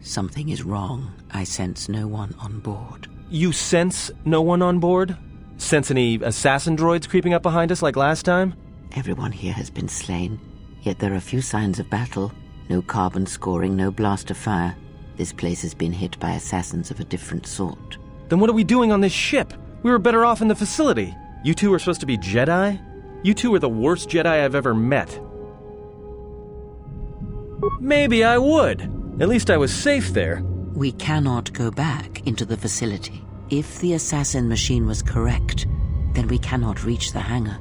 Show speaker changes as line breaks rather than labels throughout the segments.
Something is wrong. I sense no one on board.
You sense no one on board? Sense any assassin droids creeping up behind us like last time?
Everyone here has been slain, yet there are few signs of battle. No carbon scoring, no blaster fire. This place has been hit by assassins of a different sort.
Then what are we doing on this ship? We were better off in the facility. You two are supposed to be Jedi? You two are the worst Jedi I've ever met. Maybe I would. At least I was safe there.
We cannot go back into the facility. If the assassin machine was correct, then we cannot reach the hangar.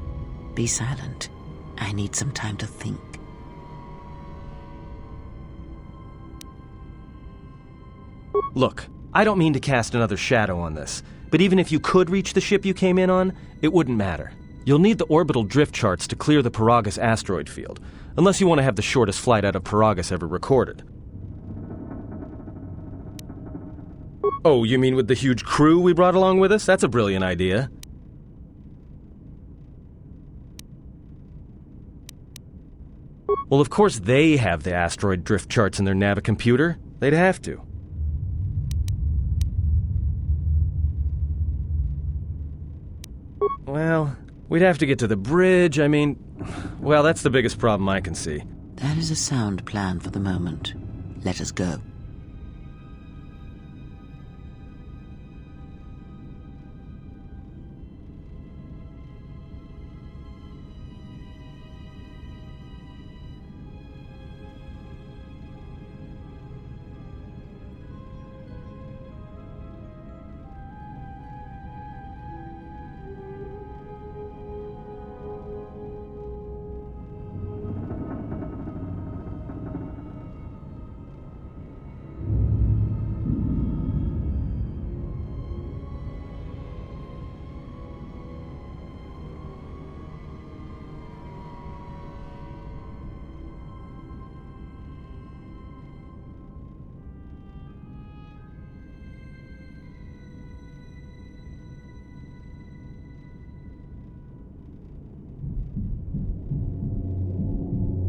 Be silent. I need some time to think.
Look, I don't mean to cast another shadow on this, but even if you could reach the ship you came in on, it wouldn't matter. You'll need the orbital drift charts to clear the Paragus asteroid field, unless you want to have the shortest flight out of Paragus ever recorded. Oh, you mean with the huge crew we brought along with us? That's a brilliant idea. Well, of course they have the asteroid drift charts in their Navicomputer. They'd have to. Well, we'd have to get to the bridge. Well, that's the biggest problem I can see.
That is a sound plan for the moment. Let us go.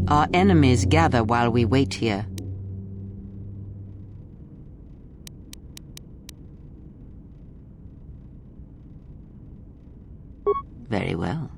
Our enemies gather while we wait here. Very well.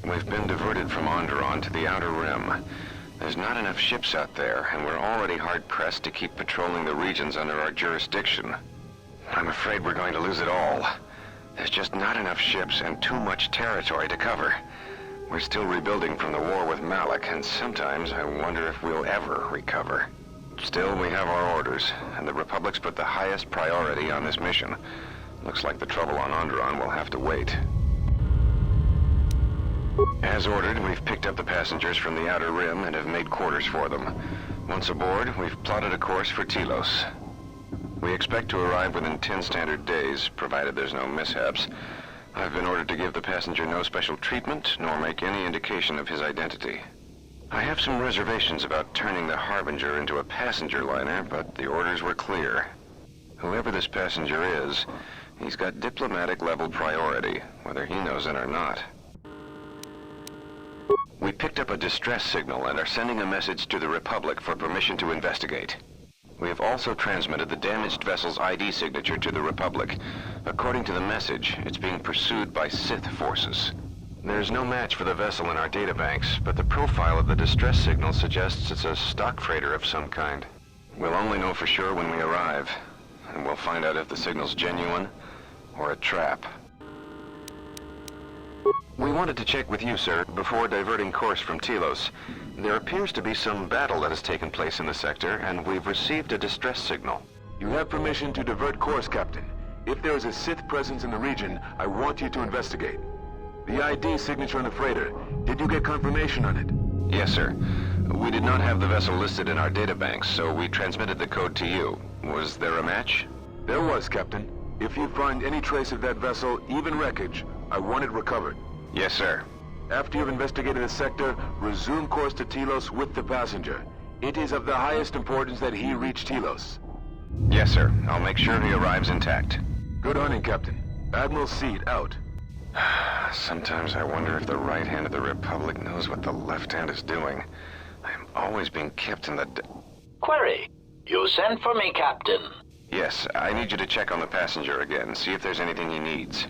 We've been diverted from Onderon to the Outer Rim. There's not enough ships out there, and we're already hard-pressed to keep patrolling the regions under our jurisdiction. I'm afraid we're going to lose it all. There's just not enough ships and too much territory to cover. We're still rebuilding from the war with Malak, and sometimes I wonder if we'll ever recover. Still, we have our orders, and the Republic's put the highest priority on this mission. Looks like the trouble on Onderon will have to wait. As ordered, we've picked up the passengers from the Outer Rim and have made quarters for them. Once aboard, we've plotted a course for Telos. We expect to arrive within 10 standard days, provided there's no mishaps. I've been ordered to give the passenger no special treatment, nor make any indication of his identity. I have some reservations about turning the Harbinger into a passenger liner, but the orders were clear. Whoever this passenger is, he's got diplomatic level priority, whether he knows it or not. We picked up a distress signal and are sending a message to the Republic for permission to investigate. We have also transmitted the damaged vessel's ID signature to the Republic. According to the message, it's being pursued by Sith forces. There's no match for the vessel in our databanks, but the profile of the distress signal suggests it's a stock freighter of some kind. We'll only know for sure when we arrive, and we'll find out if the signal's genuine or a trap. We wanted to check with you, sir, before diverting course from Telos. There appears to be some battle that has taken place in the sector, and we've received a distress signal.
You have permission to divert course, Captain. If there is a Sith presence in the region, I want you to investigate. The ID signature on the freighter, did you get confirmation on it?
Yes, sir. We did not have the vessel listed in our databanks, so we transmitted the code to you. Was there a match?
There was, Captain. If you find any trace of that vessel, even wreckage, I want it recovered.
Yes, sir.
After you've investigated the sector, resume course to Telos with the passenger. It is of the highest importance that he reach Telos.
Yes, sir. I'll make sure he arrives intact.
Good hunting, Captain. Admiral Seed, out.
Sometimes I wonder if the right hand of the Republic knows what the left hand is doing. I'm always being kept in the...
Query. You sent for me, Captain.
Yes, I need you to check on the passenger again, see if there's anything he needs.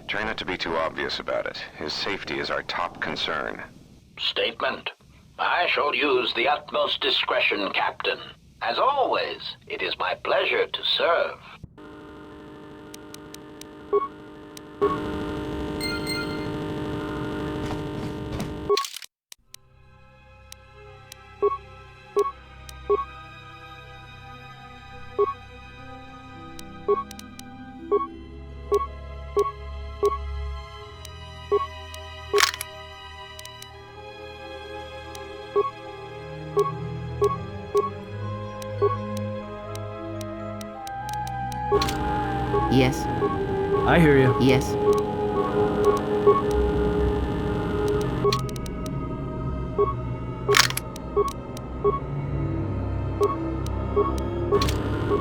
Try not to be too obvious about it. His safety is our top concern.
Statement. I shall use the utmost discretion, Captain. As always, it is my pleasure to serve.
Yes,
I hear you.
yes.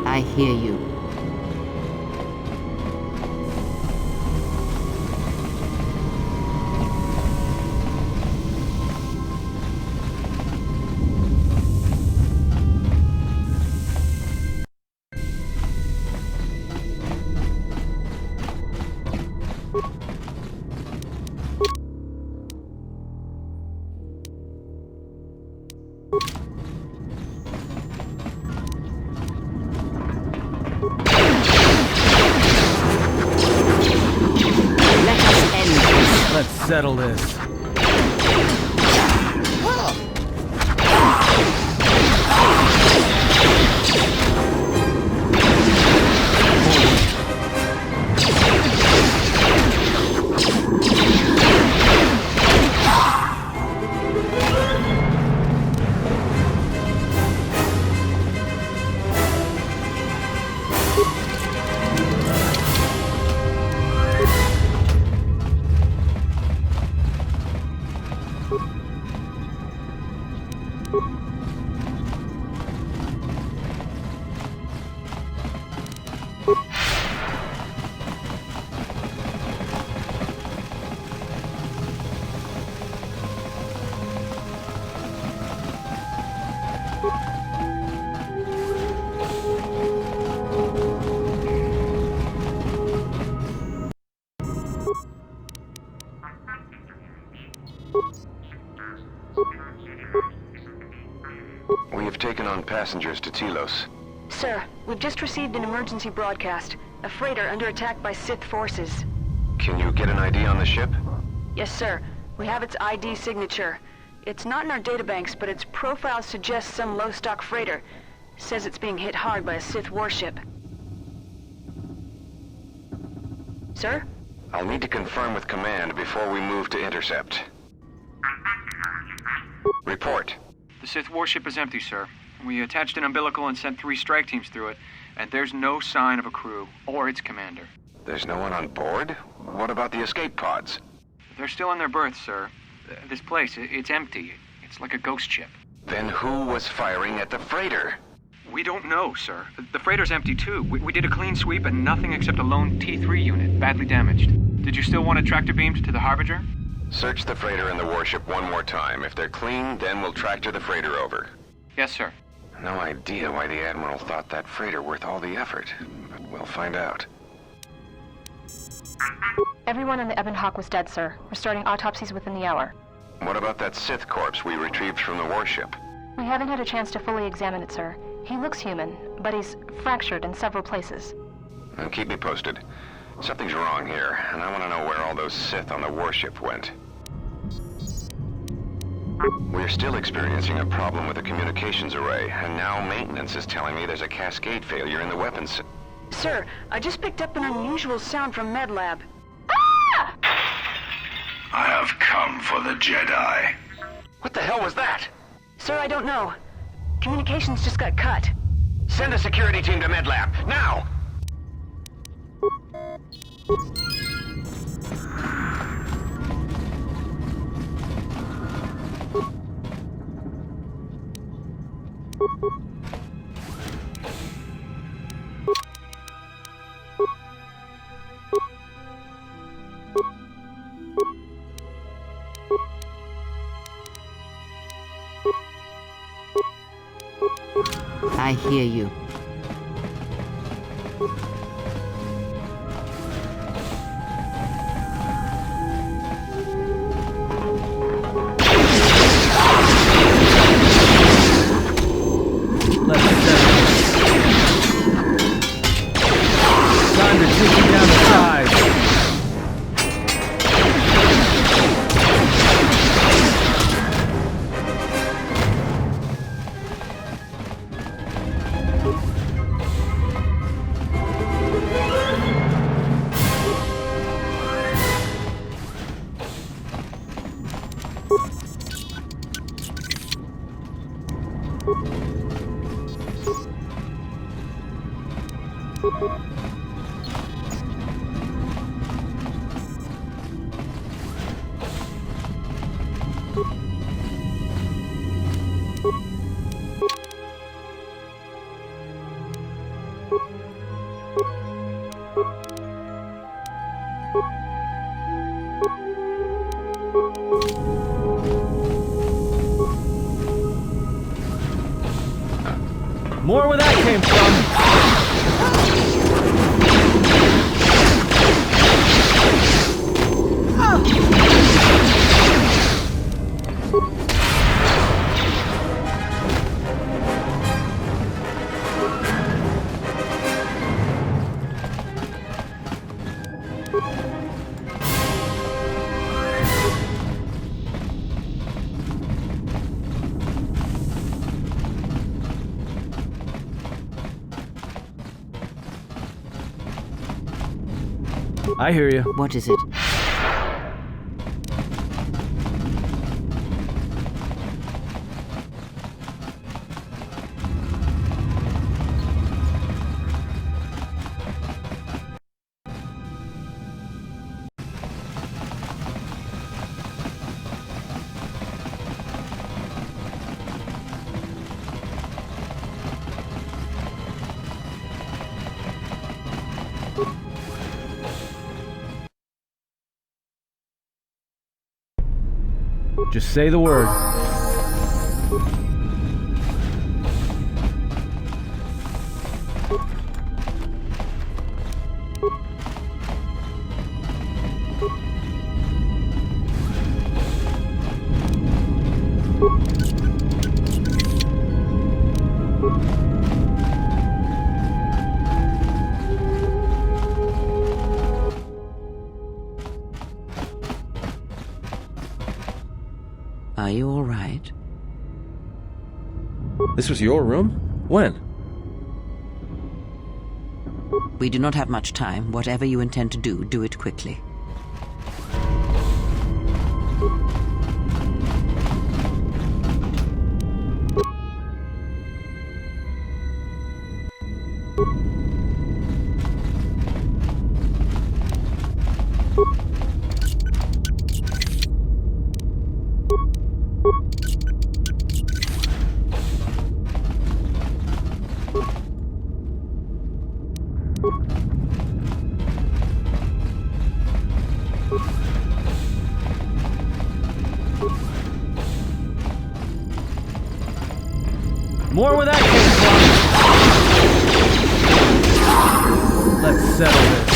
I hear you.
Let's settle this.
We have taken on passengers to Telos.
Sir, we've just received an emergency broadcast. A freighter under attack by Sith forces.
Can you get an ID on the ship?
Yes, sir. We have its ID signature. It's not in our databanks, but its profile suggests some low-stock freighter. Says it's being hit hard by a Sith warship. Sir?
I'll need to confirm with command before we move to intercept. Report.
The Sith warship is empty, sir. We attached an umbilical and sent 3 strike teams through it, and there's no sign of a crew or its commander.
There's no one on board? What about the escape pods?
They're still in their berths, sir. This place, it's empty. It's like a ghost ship.
Then who was firing at the freighter?
We don't know, sir. The freighter's empty, too. We did a clean sweep and nothing except a lone T3 unit, badly damaged. Did you still want it tractor beamed to the Harbinger?
Search the freighter and the warship one more time. If they're clean, then we'll tractor the freighter over.
Yes, sir.
No idea why the Admiral thought that freighter worth all the effort, but we'll find out.
Everyone on the Ebon Hawk was dead, sir. We're starting autopsies within the hour.
What about that Sith corpse we retrieved from the warship?
We haven't had a chance to fully examine it, sir. He looks human, but he's fractured in several places.
Well, keep me posted. Something's wrong here, and I want to know where all those Sith on the warship went. We're still experiencing a problem with the communications array, and now maintenance is telling me there's a cascade failure in the weapons.
Sir, I just picked up an unusual sound from MedLab.
I have come for the Jedi.
What the hell was that?
Sir, I don't know. Communications just got cut.
Send a security team to MedLab, now!
I hear you.
Time to shoot you down the side. More where that came from. I hear you.
What is it?
Just say the word.
Are you all right?
This was your room? When?
We do not have much time. Whatever you intend to do, do it quickly.
More where that came from! Let's settle this.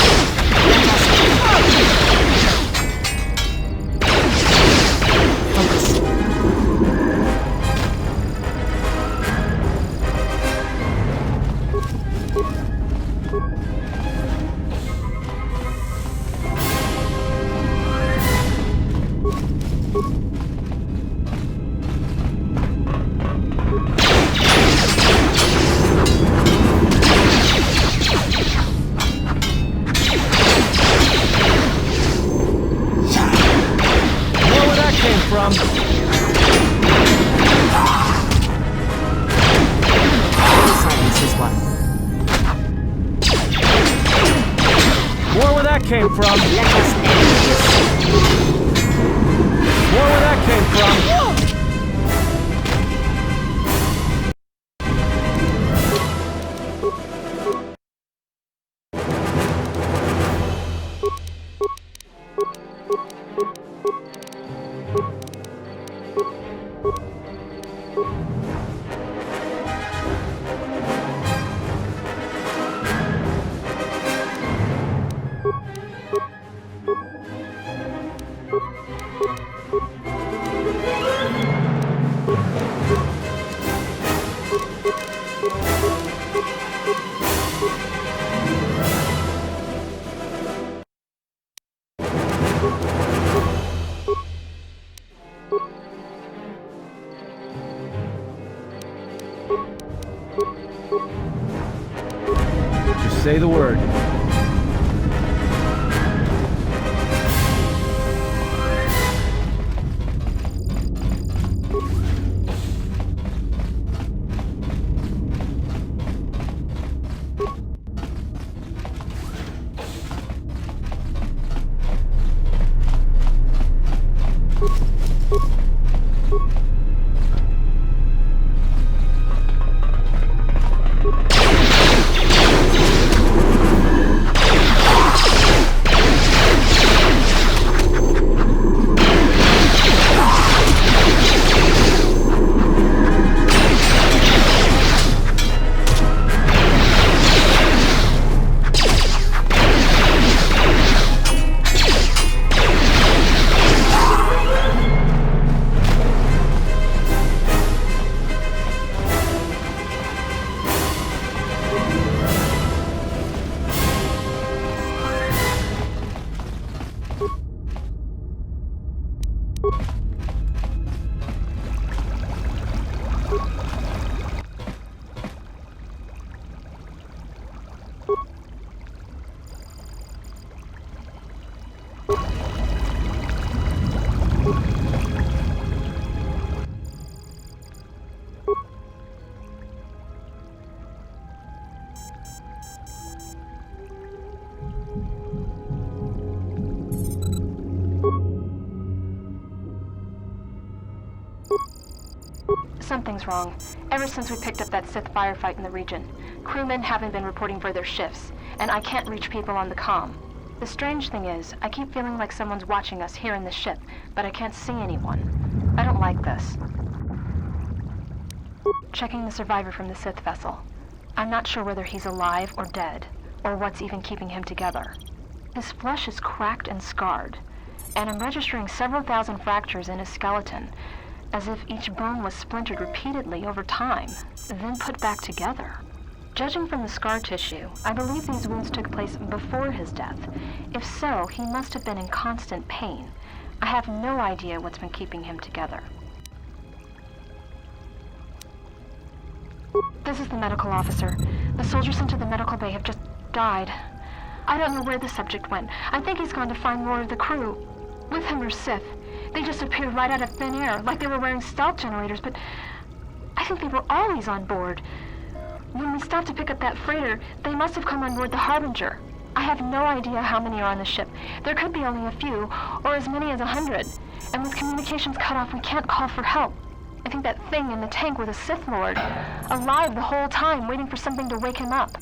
Came from. Let us end this.
More where that came from. Just say the word.
Something's wrong. Ever since we picked up that Sith firefight in the region, crewmen haven't been reporting for their shifts, and I can't reach people on the comm. The strange thing is, I keep feeling like someone's watching us here in the ship, but I can't see anyone. I don't like this. Checking the survivor from the Sith vessel. I'm not sure whether he's alive or dead, or what's even keeping him together. His flesh is cracked and scarred, and I'm registering several thousand fractures in his skeleton, as if each bone was splintered repeatedly over time, then put back together. Judging from the scar tissue, I believe these wounds took place before his death. If so, he must have been in constant pain. I have no idea what's been keeping him together. This is the medical officer. The soldiers sent to the medical bay have just died. I don't know where the subject went. I think he's gone to find more of the crew. With him or Sith. They just appeared right out of thin air, like they were wearing stealth generators, but I think they were always on board. When we stopped to pick up that freighter, they must have come on board the Harbinger. I have no idea how many are on the ship. There could be only a few, or as many as 100. And with communications cut off, we can't call for help. I think that thing in the tank was a Sith Lord, alive the whole time, waiting for something to wake him up.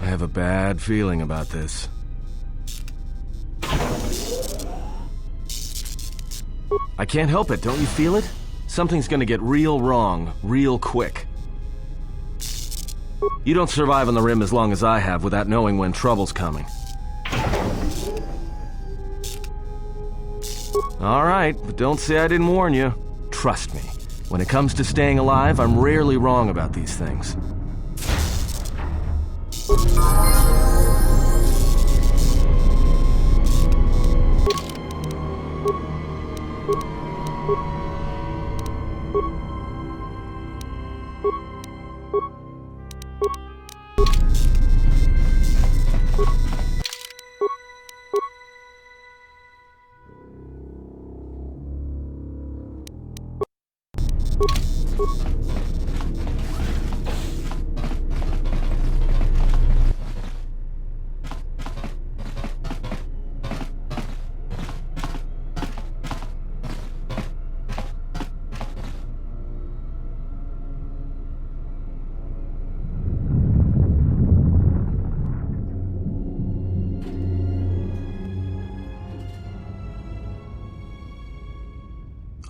I have a bad feeling about this. I can't help it, don't you feel it? Something's gonna get real wrong, real quick. You don't survive on the rim as long as I have without knowing when trouble's coming. Alright, but don't say I didn't warn you. Trust me, when it comes to staying alive, I'm rarely wrong about these things.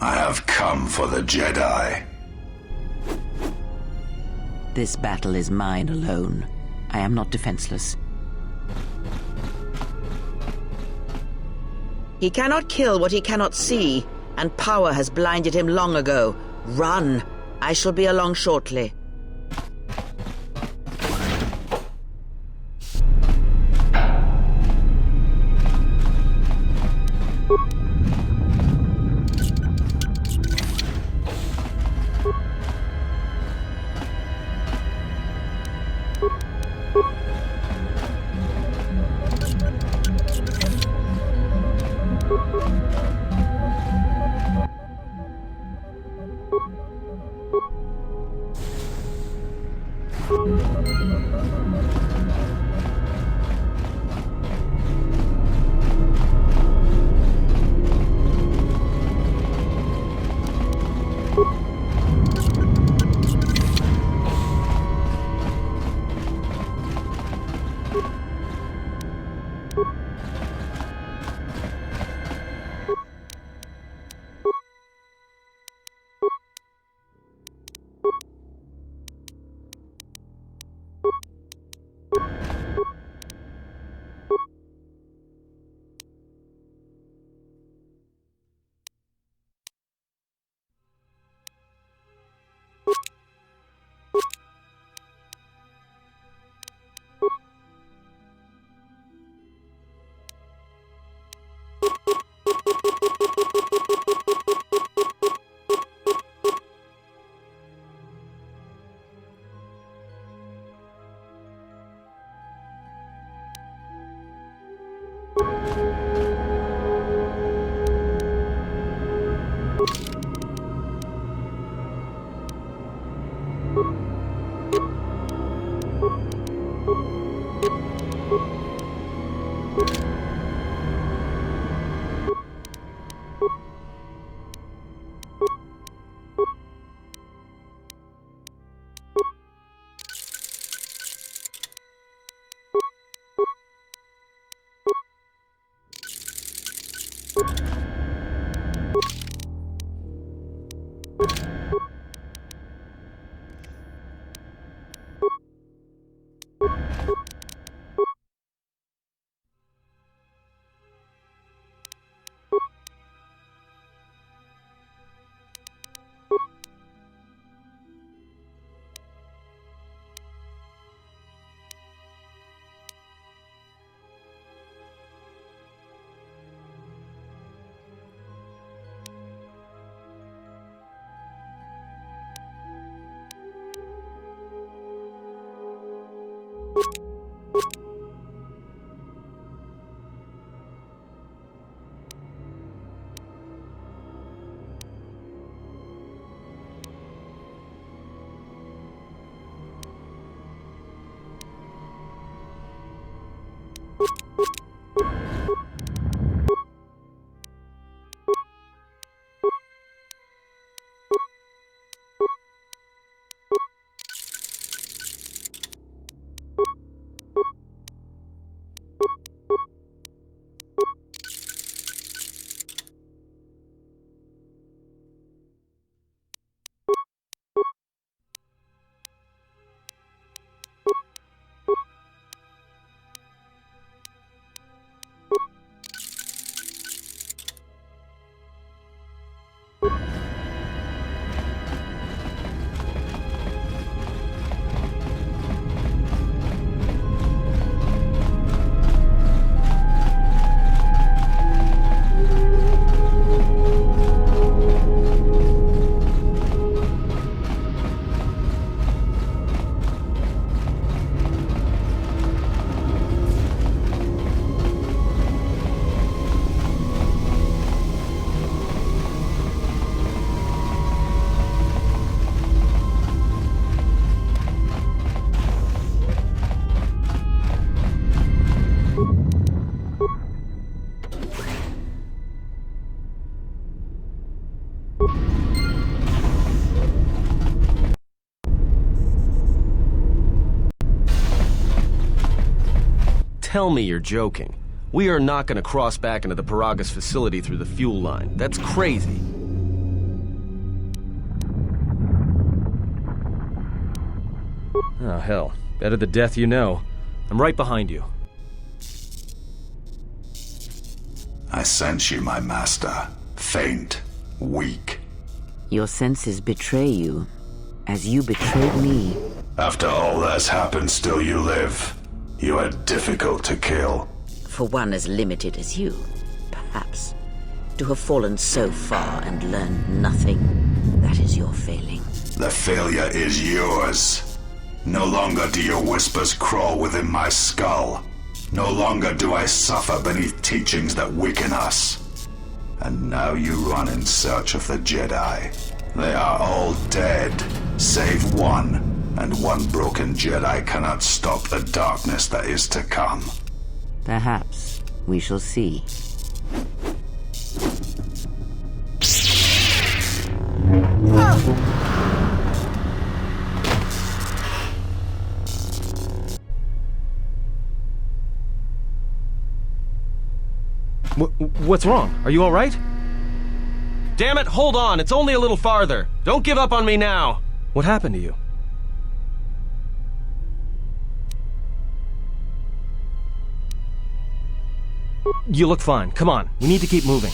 I have come for the Jedi.
This battle is mine alone. I am not defenseless.
He cannot kill what he cannot see, and power has blinded him long ago. Run! I shall be along shortly.
Tell me you're joking. We are not going to cross back into the Paragas facility through the fuel line. That's crazy. Oh, hell. Better the death you know. I'm right behind you.
I sense you, my master. Faint, weak.
Your senses betray you, as you betrayed me.
After all that's happened, still you live. You are difficult to kill.
For one as limited as you, perhaps. To have fallen so far and learned nothing, that is your failing.
The failure is yours. No longer do your whispers crawl within my skull. No longer do I suffer beneath teachings that weaken us. And now you run in search of the Jedi. They are all dead, save one. And one broken Jedi cannot stop the darkness that is to come.
Perhaps we shall see.
What's wrong? Are you all right? Damn it, hold on. It's only a little farther. Don't give up on me now. What happened to you? You look fine. Come on. We need to keep moving.